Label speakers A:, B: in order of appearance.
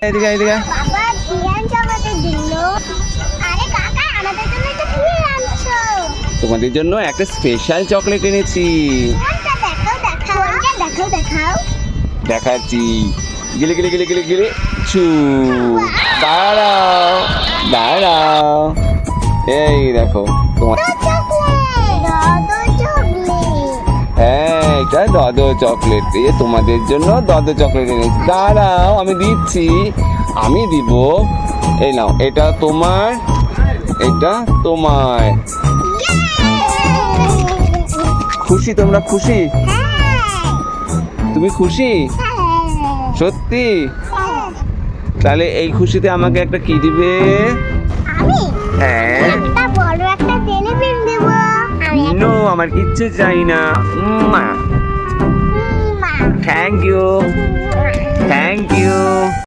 A: এদিকে এদিকে।
B: বাবা কি আনছো আমাদের জন্য? আরে কাকা আমাদের জন্য এটা কি আনছো?
A: তোমাদের জন্য একটা স্পেশাল চকলেট এনেছি।
B: কোনটা দেখাও দেখাও। কোনটা দেখাও দেখাও।
A: দেখাচ্ছি। গিলে গিলে গিলে গিলে গিলে চু। দাঁড়াও দাঁড়াও, এই দেখো তোমার। হ্যাঁ, এটা দদ চকলেট। তোমাদের জন্য দদ চকলেট এনেছি। দাঁড়াও আমি দিচ্ছি, আমি দিব। এই নাও, এটা তোমার, এটা তোমার। খুশি তোমরা? খুশি? তুমি খুশি সত্যি? তাহলে এই খুশিতে আমাকে একটা কি দিবে? হ্যাঁ, নো, আমার কিচ্ছু চাই না। Thank you, thank you.